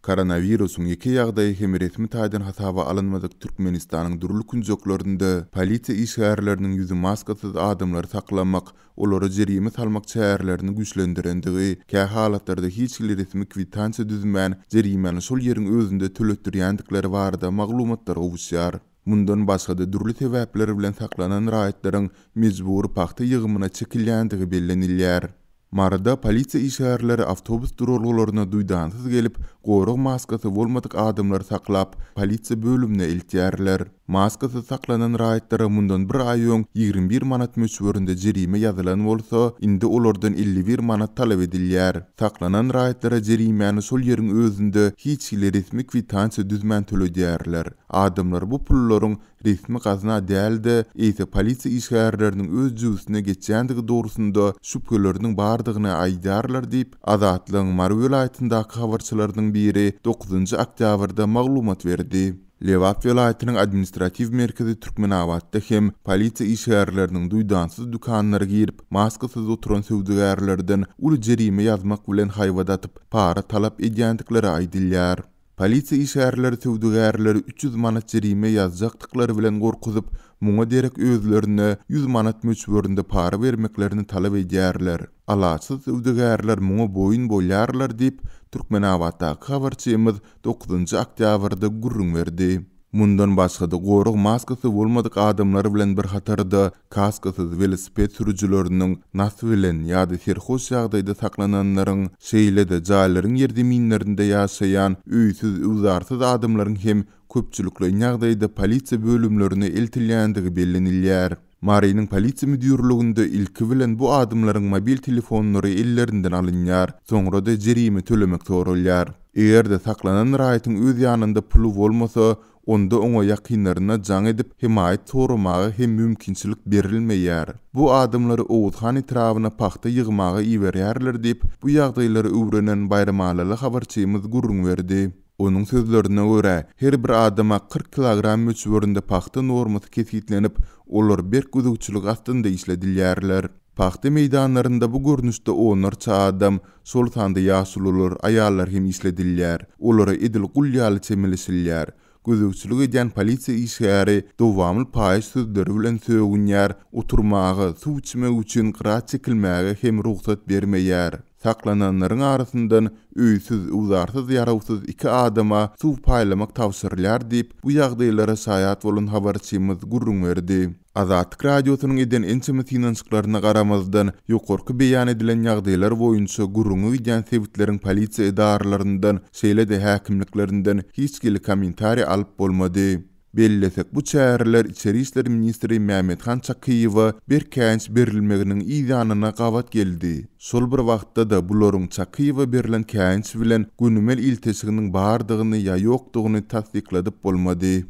Koronavirusun iki ýagdaýy hem resmi taýdan hasaba alınmadyk Türkmenistanyň durly künjeklerinde polisiýa işgärleriniň ýüzi maskasyz adamlary saklamak, olara jerime salmak çäherlerini güýçlendirendigi, kä halatlarda hiç bir resmi kwitansiýa düzmän jerimeni şol ýeriň özünde töletdirýändikleri barada maglumatlar gowuşýar. Mundan başga-da durly sebäpler bilen saklanan raýatlaryň mejbur paxta ýygymyna çekilýändigi bellenilýär. Marada polisiýa işgärleri awtobus durulgularyna duýdansız gelip, gorug maskasy bolmadyk adamlary saklap, polisiýa bölümine eltýärler. Maskasy saklanan raýatlara mundan bir aý öň 21 manat möçberinde jerime ýazylan bolsa, indi olardan 51 manat talap edilýär. Saklanan raýatlara jerimeni şol ýeriň özünde hiç bir resmi kwitansiýa düzmän töledýärler. Adamlar bu pullaryň resmi gazna däldi, ýa-da polisiýa işgärleriniň öz jüzüne geçýändigi dogrusynda şüpheleriniň bardygyny aýdarlar diýip, Azatlygyň Mar welaýatyndaky habarçylarynyň biri 9-njy oktýabrda maglumat berdi. Lewat welaýatynyň administrativ merkezi Türkmenawatda hem polisiýa işgärleriniň duýdansyz dükanlara girip, maskasyz oturan söwdegärlerden uly jerime ýazmak bilen haýwadatyp para talap edýändikleri aýdylýar. Polisiýa işgärleri söwdegärleri 300 manat jerime ýazjakdyklary bilen gorkuzyp, muňa derek özlerine 100 manat möçberinde para bermeklerini talap edýärler. Alaçsız söwdegärler muňa boyun bolýarlar diýip, Türkmenawatdaky habarçymyz 9-njy oktýabrda gurrun berdi. Mundan başga-da gorug maskasy bolmadyk adamlar bilen bir hatarda kaskasyz velosiped sürüjileriniň nasy bilen ýa-da serhoş ýagdaýda saklananlaryň şeýle-de jaýlaryň ýerdiminlerinde ýaşaýan üýsiz, uzarsız adamlaryň hem köpçülikli ýagdaýda polisiýa bölümlerine eltilýändigi bellenilýär. Marynyň polisiýa müdürliginde ilki bilen bu adamlaryň mobil telefonlary ellerinden alınýar, soňra da jerime tölemek sorulýar. Eger-de saklanan raýatyň öz ýanynda puly bolmasa, onda oňa ýakynlaryna jaň edip himayet soramagy hem mümkinçilik berilmeýär. Bu adamlary Owuzhan etrawyna paxta ýygmagy iberýärler diýip, bu ýagdaýlary öwrenen Bayramalaly habarçymyz gurrun berdi. Onun sözlerine göre her bir adama 40 kilogram möçberinde paxta normasy kesitlenip, olar berk güzükçülük astynda işledilýärler. Paxta meydanlarında bu görnüşde onarça adam, sol sanda ýaşulylar, aýallar hem işledilýär. Olara edil gulýaly çemilişilýär. Gözükçülük edýän polisiýa işgäri dowamly paýyş sözleri bilen söýünýär, oturmagy, suw içmek üçin gyra çekilmäge hem ruhsat bermeýär. Saklananlaryň arasyndan üýsiz, uzarsız ýarawsyz iki adama suw paýlamak tawsyrlar diýip, bu ýagdaýlara şaýat bolan habarçymyz gurrun berdi. Azatlyk radiosynyň eden ençe tinançyklaryna garamazdan ýokarky beýan edilen ýagdaýlar boýunça gurrun edýän sebitleriň polisiýa edarlaryndan, şeýle-de häkimliklerinden hiç bir kommentariýa alyp bolmady. Bellesek bu çäherler İçeri İşleri Ministri Mehmethan Çakyýewa bir känç berilmeginiň ýanyna gawat geldi. Şol bir wagtda da bularyň Çakyýewa berilen känç bilen günümel ilteşiginiň bardygyny ýa ýokdugyny tasdikladyp bolmady.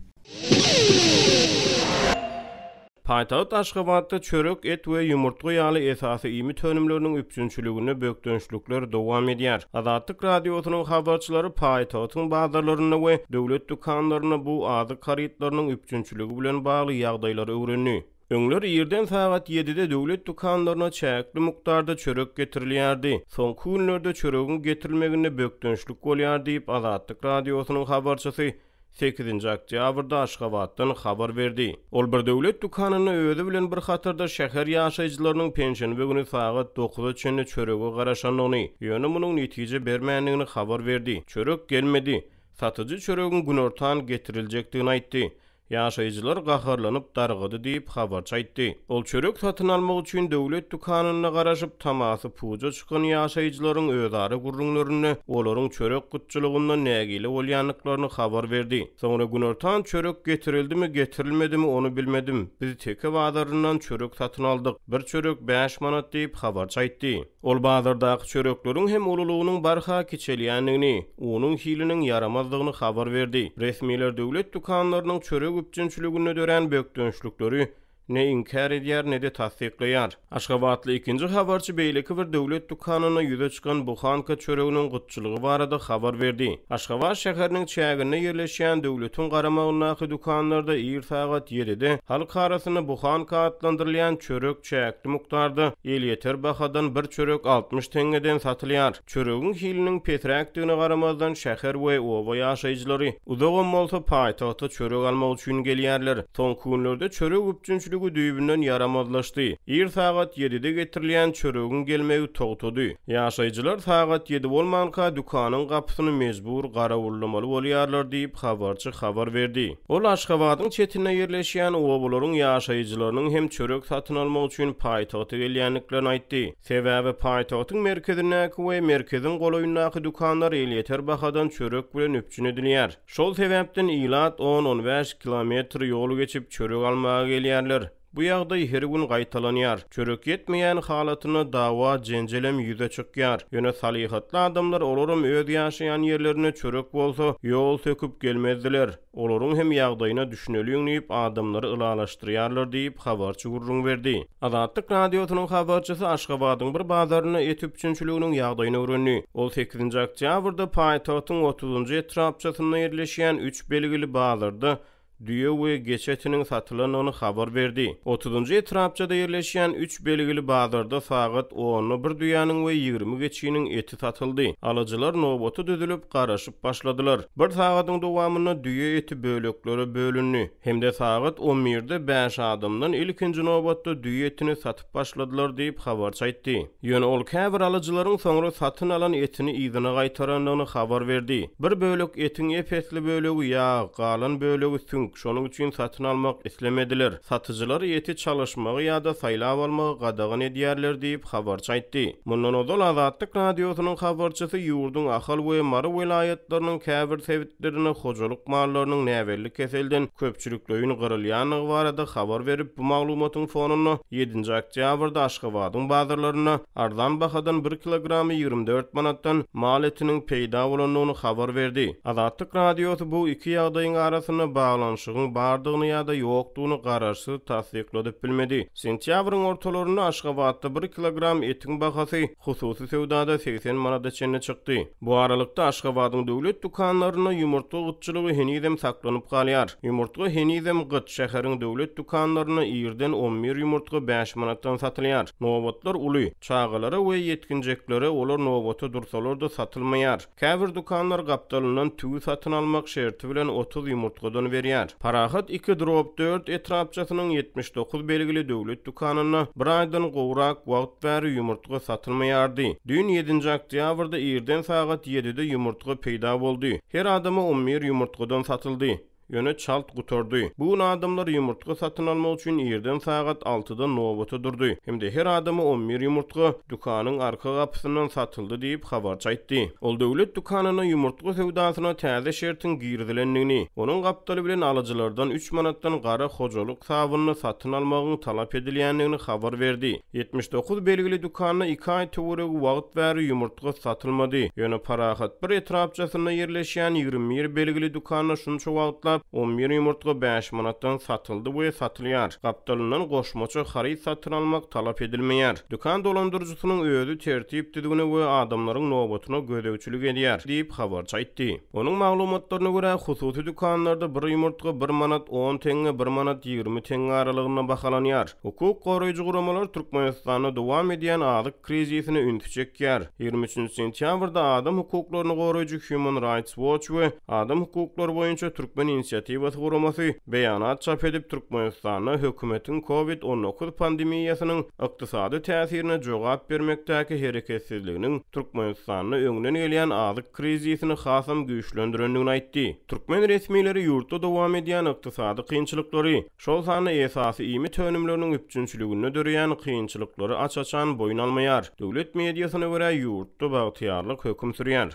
Paýtagat Aşgabatda çörek, et we ýumurtga ýaly esasy ými tönümleriniň üpçünçiligine bökdönçlükler dowam edýär. Azatlyk radiosynyň habarçylary paýtagatyň bazarlaryna we döwlet dükanlaryna bu azyk harytlarynyň üpçünçiligi bilen bagly ýagdaýlary öwrenýär. Öňler ýerden saat 7-de döwlet dükanlaryna çäkli mukdarda çörek getirilýärdi. Soňky günlerde çöregiň getirilmegine bökdönçlük bolýar diýip Azatlyk radiosynyň habarçysy 8-nji oktýabrda Aşgabatdan habar berdi. Ol bir döwlet dukanyny özi bilen bir hatarda şäher ýaşaýjylarynyň pensiýany begüni saat 9-da çenli çörege garaşanlygyny, ýöne munyň netije bermänligini habar berdi. Çörek gelmedi. Satyjy çöregiň günortan getiriljekdigini aýtdy. Ýaşaýjylar gaharlanyp dargydy diýip habarçy aýtdy. Ol çörek satyn almak üçin döwlet dukanyna garaşyp tamasy puja çykan ýaşaýjylaryň özari gurrunlaryny, olaryň çörek gutçulygyndan nägili bolýanlyklaryny habar berdi. Soňra günortan çörek getirildimi, getirilmedimi onu bilmedim. Biz teke bazaryndan çörek satyn aldyk. Bir çörek 5 manat diýip habarçy aýtdy. Ol bazardaky çörekleriň hem ululugynyň barha keçelýänligini, onuň hiliniň yaramazlygyny habar berdi. Resmiler döwlet dukanlarynyň çörek üpçünçiligine dören bökdönçlükleri ne inkar edýär ne de tasdikleýär. Aşgabatly ikinji habarçy beýleki bir döwlet dukanyna ýüze çykan buhanka çöreginiň gutçylygy barada habar berdi. Aşgabat şäheriniň çägine ýerleşýän döwletiň garamagynaky dukanlarda ýer sagat 7-de halk arasyna buhanka adlandyrylýan çörek çäkli mukdarda ýeter bahadan bir çörek 60 tengeden satylýar. Çöregiň hiliniň petrakdygyna garamazdan şäher we oba ýaşaýjylary uzagam bolsa paýtagta çörek almak üçin gelýärler. Son günlerde çörek üçünçüligi düýbünden yaramazlaşdy. Ýer sagat 7-de getirilýän çöregiň gelmegi togtady. Ýaşaýjylar sagat 7 bolmanka dukanyň gapysyny mejbur garawullamaly bolýarlar diýip habarçy habar berdi. Ol Aşgabatyň çetine ýerleşýän obalaryň ýaşaýjylarynyň hem çörek satyn almak üçin paýtagta gelýänliklerini aýtdy. Sebäbi paýtagtyň merkezindäki we merkezin golaýyndaky dukanlar ýeter bahadan çörek bilen üpçün edilýär. Şol sebäpden ilat 10-15 kilometr ýol geçip çörek almaga gelýärler. Bu ýagdaý her gün gaýtalanýar. Çörek ýetmeýän halatyna dawa jenjelem ýüze çykýar. Ýöne salihatly adamlar olaryň öz ýaşaýan ýerlerine çörek bolsa ýol söküp gelmezdiler. Olaryň hem ýagdaýyna düşüneliň diýip adamlary ılalaşdyrýarlar diýip habarçy gurrun berdi. Azatlyk radiosynyň habarçysy Aşgabatyň bir bazaryna et üçünçüliginiň ýagdaýyny öwrendi. Ol 8-nji oktýabrda paýtagtyň 30-njy etrapçasyna ýerleşýän 3 belgili bazarda düýe we geçetiniň satylanyny habar berdi. 30-njy etrapçada ýerleşýän 3 belgili bazarda sagat 10-ny bir düýäniň we 20 geçiniň eti satyldy. Alyjylar nobaty düzülüp garaşyp başladylar. Bir sagatyň dowamyna düýe eti böleklere bölündi. Hemde sagat 11-de 5 adamdan ilkinji nobatda düýe etini satyp başladylar diýip habarçy aýtdy. Ýöne ol käbir alyjylaryň soňra satyn alan etini ýygyna gaýtaranlygyny habar berdi. Bir bölek etiň epesli bölegi ýa galan bölegi şonuň üçin satyn almak islemediler. Satyjylar eti çalışmagy ýa-da saýlap almagy gadagan edýärler diýip habarçy aýtdy. Mundan ozal Azatlyk radiosynyň habarçysy ýurdun ahal we Mara vilayetleriniň käbir sebitlerine hojalyk mallarynyň näwelli keselden köpçülikleýin gyrylýanyny barada habar berip bu maglumatyň fonuny 7-nji oktýabrda Aşgabatyň bazarlaryna arzan bahadan 1 kilogramy 24 manatdan mal etiniň peýda bolanyny habar berdi. Azatlyk radiosy bu iki ýagdaýyň arasyna baglanşygyň bardygyny ýa-da ýokdugyny garaşsyz tasdikledip bilmedi. Sentýabryň ortalaryna Aşgabatda 1 kilogram etiň bahasy hususy sewdada 80 manata çenine çykdy. Bu aralykda Aşgabatyň döwlet dukanlaryna ýumurtga gytçylygy henizem saklanyp galýar. Ýumurtga henizem gyt şäheriň döwlet dukanlaryna ýerden 11 ýumurtga 5 manatdan satylýar. Nobatlar uly, çağalara we ýetkinjeklere olar nobaty dursalar da satylmaýar. Käbir dukanlar gapdalynyň tügü satyn almak şerti bilen 30 ýumurtgadan berýär. Parahat 2-4 etrapçasynyň 79 belgili döwlet dukanyna bir aýdan gowrak wagt bäri ýumurtga satylmaýardy. Dün 7-nji oktýabrda ýerden sagat 7-de ýumurtga peýda boldy. Her adama 11 ýumurtgadan satyldy. Ýöne çalt gutordy. Bu adamlar ýumurtga satyn almak üçin ýerden sagat 6-da nobaty durdy. Hemde her adamy 11 ýumurtga dukanyň arka gapysyndan satyldy diýip habarçy aýtdy. Ol döwlet dukanyna ýumurtga sewdasyna täze şertin girdilenligini, onuň gapdaly bilen alyjylardan 3 manatdan gara hojalyk sabyny satyn almagyny talap edilýänligini habar berdi. 79 belgili dukanyna 2 aý töwereg wagt bäri ýumurtga satylmady. Ýöne parahat bir etrapçasyna ýerleşýän 21 belgili dukanyna şunça wagtla 11 ýumurtga 5 manatdan satyldy we satylýar. Gapdalynyň goşmaça haryt satyn almak talap edilmeýär. Dukan dolandyrjysynyň özü tertip düzgüne we adamlaryň nobatyna gödäwçilik edýär diýip habarçy aýtdy. Onuň maglumatlaryna görä hususy dukanlarda bir ýumurtga 1 manat 10 tenge 1 manat 20 tenge aralygyna bahalanýar. Hukuk goraýjy guramalar Türkmenistanda dowam edýän azyk krizisini üntü çekýär. 23-nji sentýabrda Adam hukuklaryny goraýjy Human Rights Watch we Adam hukuklary boýunça Türkmen inisiatiwasy guramasy beýanat çap edip Türkmenistanda hökümetiň COVID-19 pandemiýasynyň ykdysady täsirine jogap bermekdäki hereketsizliginiň Türkmenistanda öňünden gelýän azyk krizisini hasam güýçlendirendigini aýtdy. Türkmen resmileri ýurtda dowam edýän ykdysady kynçylyklary, şol sany esasy ýymy tönümleriniň üpçünçiligine dörýän kynçylyklary açaçan boyun almaýar. Döwlet mediasyna görä ýurtda bagtyarlyk höküm sürýär.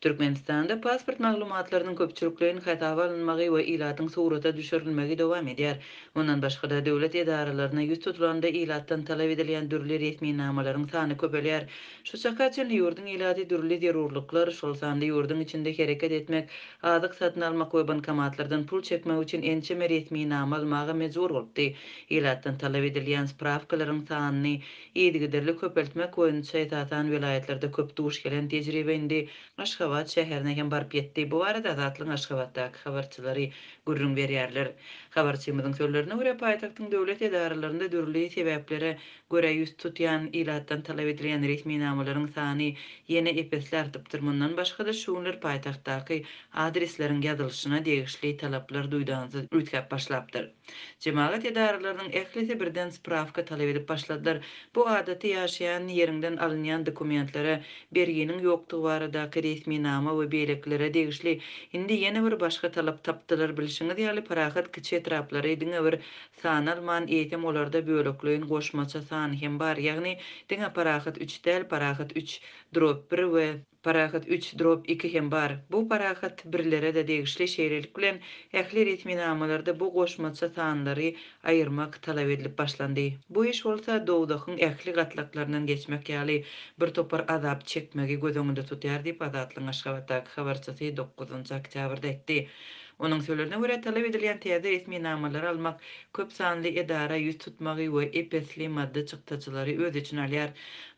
Türkmenistanda pasport maglumatlarynyň köpçüliklerinin hataba alınmagy we ilatyň surata düşürilmegi dowam edýär. Ondan başga da döwlet edaralaryna ýüz tutulanda ilatdan talap edilen dürli resmi namalaryň sany köpelýär. Şu sakaçyn ýurdun ilaty dürli zerurlyklar şol sanda ýurdun içinde hereket etmek, azyk satyn almak we bankomatlardan pul çekmek üçin ençeme resmi nama almagy mejbur boldy. Ilatdan talap edilen spravkalaryň sanyny ýetigiderli köpeltmek boýunça etatan vilayatlerde köp duş gelen tejribe indi. Aşgabat şäherine hem barıp ýetdi. Bu arada Azatlyň Aşgabatdaky habarçylary gürrüň berýärler. Habarçymyzyň sözlerine görä paýtagtyň döwlet edaralaryna dürli sebeplere görä ýüz tutýan ilatdan talap edilen resmi namalaryň sany ýene epesli artypdyr. Mundan başga da şuňlar paýtagtdaky adresleriň ýazylyşyna degişli talaplar duýdanzy üýtgäp başlapdyr. Jemaat edaralarynyň ehlisi birden spravka talap edip başladylar. Bu adaty ýaşaýan ýerinden alynýan dokumentlere berginiň ýokdugy baradaky resmi nama we beýleklere degişli indi ýene bir başga talap tapdylar bilişiňiz ýaly parahat kiçi etraplary diňe bir san alman eýtem olarda bölekleýin goşmaça sany hem bar. Ýagny diňe parahat 3 tel, parahat 3/1 we parahat 3/2 hem bar. Bu parahat birlere de degişli şeýlelik bilen ähli resmi namalarda bu goşmaça sanlary aýyrmak talap edilip başlandy. Bu iş bolsa dowdakyň ähli gatlaklarynyň geçmek ýaly bir topar azap çekmegi göz öňünde tutýar diýip Azatlyň Aşgabatdaky habarçysy 9-njy oktýabrda etdi. Onuň sözlerine görä talap edilen täze resmi namalary almak köp sanly edara ýüz tutmagy we epesli madda çykdyjylary öz içine alýar.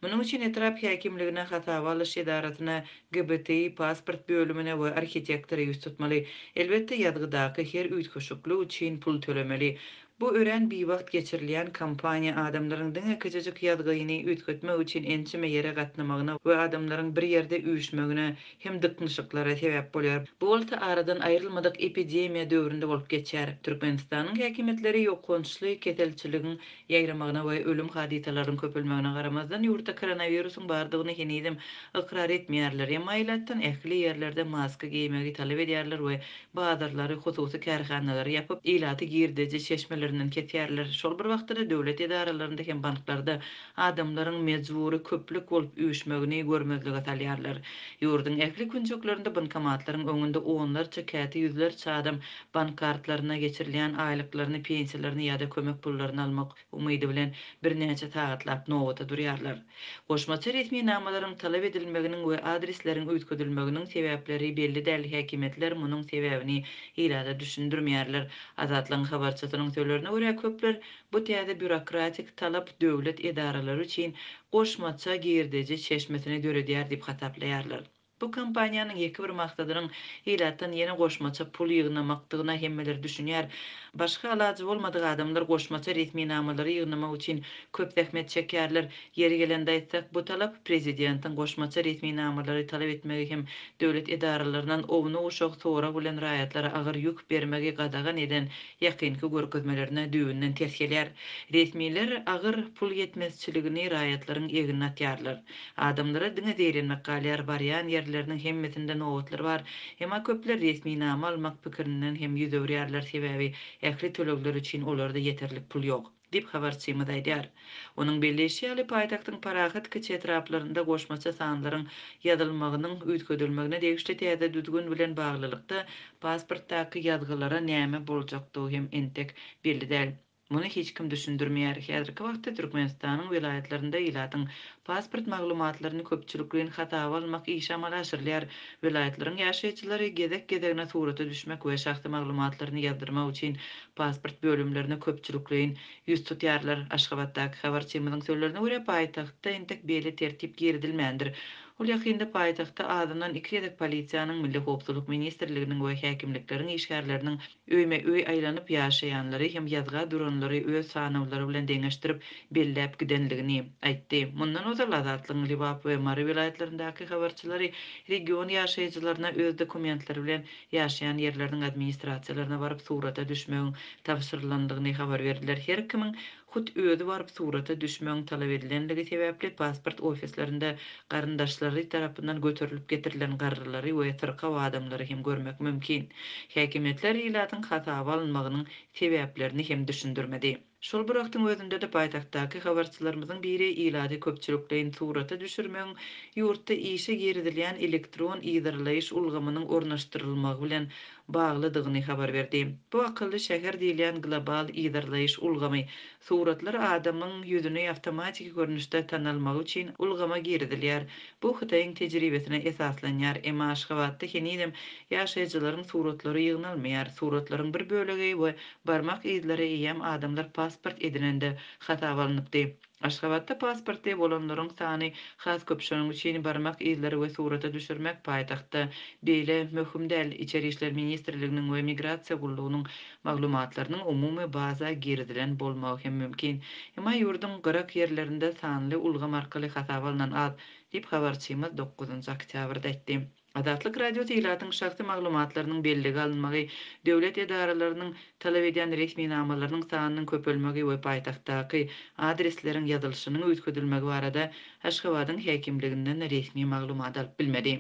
Munyň üçin etrap häkimligine hasaba alyş edarasyna GBTI pasport bölümine we arxitektora ýüz tutmaly. Elbetde ýazgydaky her üýtgeşiklik üçin pul tölemeli. Bu ören bir wagt geçirilen kampanya adamlaryň diňe küçüjük ýazgyny üýtgetmek üçin ençime ýere gatnamagyna we adamlaryň bir ýerde üýüşmegine hem dyknyşyklara sebäp bolýar. Bu bolsa aradan aýrylmadyk epidemiýa döwründe bolup geçýär. Türkmenistanyň häkimetleri ýoklanşly ketelçiligiň ýaýramagyna we ölüm hadisalarynyň köpelmegine garamazdan ýurtda koronawirusyň bardygyny henizem ikrar etmeýärler. Emma ilatdan ähli ýerlerde maska giýmegi talap edýärler we bazarlary hususy kärhanalary ýapyp ilaty girdeji çeşmelerinden ketýärler. Şol bir wagtda döwlet edaralarynda hem banklarda adamlaryň mejbury köplük bolup üýüşmegini görmezlige salýarlar. Ýurdun ähli künjeklerinde bankomatlaryň öňünde onlarça käte ýüzlerçe adam bank kartlaryna geçirilen aýlyklaryny, pensiýalaryny ýa-da kömek pullaryny almak umydy bilen birnäçe sagatlap nowata durýarlar. Goşmaça resmi namalaryň talap edilmeginiň we adresleriň üýtgedilmeginiň sebäpleri belli däl. Häkimetler munyň sebäbini ilada düşündirmeýärler. Azatlyň habarçysynyň sözlerine görä köpler bu täze bürokratik talap döwlet edaralary üçin goşmaça girdeji çeşmesini döredýär diýip hataplaýarlar. Bu kampaniýanyň ýeki bir maksadynyň ilatdan ýene goşmaça pul ýygnamakdygyna hemmeler düşünýär. Başga ilajy bolmadyk adamlar goşmaça resmi namalary ýygnamak üçin köp zähmet çekýärler. Ýeri gelende aýtsak, bu talap prezidentiň goşmaça resmi namalary talap etmegi hem döwlet edaralarynyň owuny uşak sora bilen raýatlara agyr ýük bermegi gadagan eden ýakynky görkezmelerine düýünden ters gelýär. Resmiler agyr pul ýetmezçiligini raýatlaryň egine atýarlar. Adamlara diňe zeýrenmek galýar barýan yerleriniň hemmesinde nowatlar bar. Emma köpler resmi nama almak pikirinden hem ýüzewrýärler sebäbi ähli tölegler üçin olarda ýeterlik pul ýok diýip habarçymyz aýdýar. Onuň belleşi ýaly paýtagtyň parahat kiçi etraplaryna goşmaça sanlaryň ýazylmagynyň üýtgedilmegine degişli täze düzgün bilen baglylykda pasportdaky ýazgylara näme boljakdygy hem entek belli däl. Muny hiç kim düşündirmeýär. Häzirki wagtda Türkmenistanyň vilayatlarynda ilatyň pasport maglumatlaryny köpçülikliň hataba almak iş amala aşyrylýar. Vilayatlaryň ýaşaýjylary gezek-gezegine surata düşmek we şahsy maglumatlaryny ýazdyrmak üçin pasport bölümlerine köpçülikliň ýüz tutýarlar. Aşgabatdaky habarçymyzyň sözlerine görä paýtagtda entek belli tertip girdilmändir. Ol ýakynda paýtagtda adynan 2 ýedek polisiýanyň, Milli howpsuzlyk ministrliginiň we häkimlikleriniň işgärleriniň öýme-öý aýlanyp ýaşaýanlary hem ýazga duranlary öz sanawlary bilen deňeşdirip belläp gidenligini aýtdy. Mundan öňe Azatlyň Libap we Mary vilayatlaryndaky habarçylary region ýaşaýjylaryna öz dokumentlary bilen ýaşaýan ýerleriniň administrasiýalaryna baryp surata düşmegiň tapşyrylandygyny habar berdiler. Her kimiň hut özü baryp surata düşmegiň talap edilenligi sebäpli pasport ofislerinde garyndaşlary tarapyndan göterilip getirilen garrylary we tyrka adamlary hem görmek mümkin. Häkimetler ilatyň hataba alynmagynyň sebäplerini hem düşündirmedi. Şol bir wagtyň özünde de paýtagtdaky habarçylarymyzyň biri ilady köpçülikleýin surata düşürmeň ýurtda işe girdilýän elektron ýygyrlaýyş ulgamynyň ornaşdyrylmagy bilen baglydygyny habar berdi. Bu akylly şäher diýilýän global ýygyrlaýyş ulgamy suratlar adamyň ýüzüni awtomatik görnüşde tanalmagy üçin ulgama girdilýär. Bu Hytaýyň tejribesine esaslanýar. Emma Aşgabatda henidem ýaşaýjylaryň suratlary ýygnalmaýar. Suratlaryň bir bölegi we barmak izleri ýem adamlar pasport edinende hata alınıpdy. Aşgabatda pasportda bolanlaryň sany has köpşüniň üçin barmak izleri we surata düşürmek paýtagtda beýle möhüm däl. İçeri işler ministrliginiň we migrasiýa gullugynyň maglumatlarynyň umumy baza girdilen bolmagy hem mümkin. Emma ýurdun gyrak ýerlerinde sanly ulgam arkaly hata alynan ad diýip habarçymyz 9 oktýabrda etdi. Adatlyk radio teýlatyň şahsy maglumatlarynyň belligi alınmagy, döwlet edaralarynyň talap edýän resmi namalarynyň sanynyň köpelmegi we paýtagtdaky adresleriň ýazylşynyň öýtgedilmegi barada Aşgabatyň häkimliginden resmi maglumat alyp bilmedi.